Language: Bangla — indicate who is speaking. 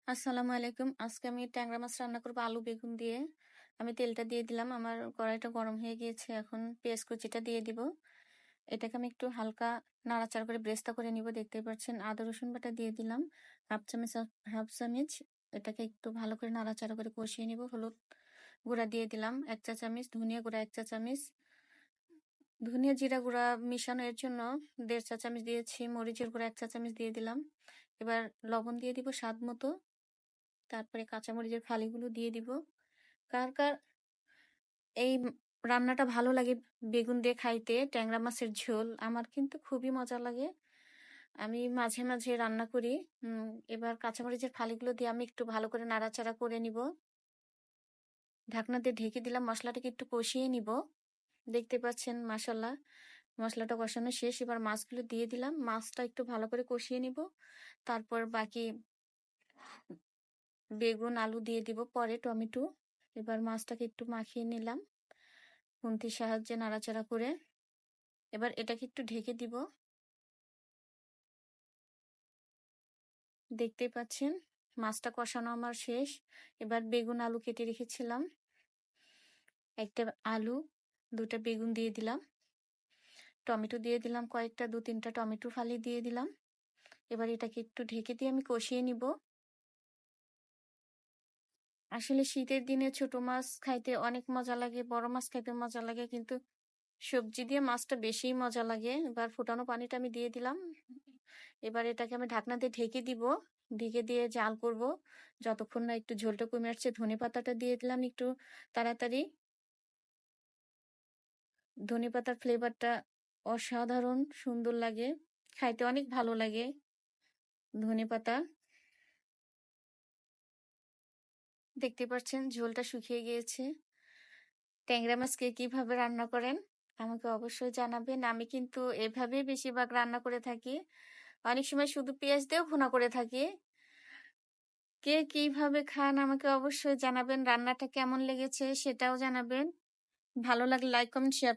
Speaker 1: আসসালামু আলাইকুম। আজকে আমি ট্যাংরা মাছ রান্না করব আলু বেগুন দিয়ে। আমি তেলটা দিয়ে দিলাম। আমার কড়াইটা গরম হয়ে গিয়েছে। এখন পেঁয়াজ কুচিটা দিয়ে দিব। এটাকে আমি একটু হালকা নাড়াচাড়া করে ব্রেস্তা করে নিব। দেখতেই পাচ্ছেন আদা রসুন বাটা দিয়ে দিলাম। হাফ চামচ। এটাকে একটু ভালো করে নাড়াচাড়া করে কষিয়ে নিব। হলুদ গুঁড়া দিয়ে দিলাম ১ চা চামচ, ধনিয়া গুঁড়া ১ চা চামচ, ধনিয়া জিরা গুঁড়া মিশানো এর জন্য ১.৫ চা চামচ দিয়েছি, মরিচের গুঁড়া ১ চা চামচ দিয়ে দিলাম। এবার লবণ দিয়ে দিব স্বাদ মতো। তারপরে কাঁচামরিচের ফালিগুলো দিয়ে দিব। কার কার এই রান্নাটা ভালো লাগে বেগুন দিয়ে খাইতে, ট্যাংরা মাছের ঝোল? আমার কিন্তু খুবই মজা লাগে। আমি মাঝে মাঝে রান্না করি। এবার কাঁচামরিচের ফালিগুলো দিয়ে আমি একটু ভালো করে নাড়াচাড়া করে নিব। ঢাকনা দিয়ে ঢেকে দিলাম, মশলাটাকে একটু কষিয়ে নিব। দেখতে পাচ্ছেন মাশাআল্লাহ মশলাটা কষানো শেষ। এবার মাছগুলো দিয়ে দিলাম। মাছটা একটু ভালো করে কষিয়ে নিব। তারপর বাকি বেগুন, আলু দিয়ে দিব, পরে টমেটো। এবার মাছটাকে একটু মাখিয়ে নিলাম খুন্তির সাহায্যে নাড়াচাড়া করে। এবার এটাকে একটু ঢেকে দিব। দেখতেই পাচ্ছেন মাছটা কষানো আমার শেষ। এবার বেগুন আলু কেটে রেখেছিলাম, একটা আলু, দুটা বেগুন দিয়ে দিলাম, টমেটো দিয়ে দিলাম কয়েকটা, ২-৩টা টমেটো ফালি দিয়ে দিলাম। এবার এটাকে একটু ঢেকে দিয়ে আমি কষিয়ে নিব। আসলে শীতের দিনে ছোট মাছ খাইতে অনেক মজা লাগে, বড় মাছ খাইতে মজা লাগে, কিন্তু সবজি দিয়ে মাছটা বেশিই মজা লাগে। এবার ফুটানো পানিটা আমি দিয়ে দিলাম। এবার এটাকে আমি ঢাকনা দিয়ে ঢেকে দিব। ঢেকে দিয়ে জাল করব যতক্ষণ না একটু ঝোলটা কমে আসছে। ধনেপাতাটা দিয়ে দিলাম একটু তাড়াতাড়ি। ধনেপাতার ফ্লেভারটা অসাধারণ সুন্দর লাগে, খাইতে অনেক ভালো লাগে ধনেপাতা। দেখতে পাচ্ছেন ঝোলটা শুকিয়ে গিয়েছে। ট্যাংরা মাছ কে কিভাবে রান্না করেন আমাকে অবশ্যই জানাবেন। আমি কিন্তু এভাবেই বেশিরভাগ রান্না করে থাকি। অনেক সময় শুধু পেঁয়াজ দিয়েও ভুনা করে থাকি। কে কিভাবে খান আমাকে অবশ্যই জানাবেন। রান্নাটা কেমন লেগেছে সেটাও জানাবেন। ভালো লাগলে লাইক, কমেন্ট, শেয়ার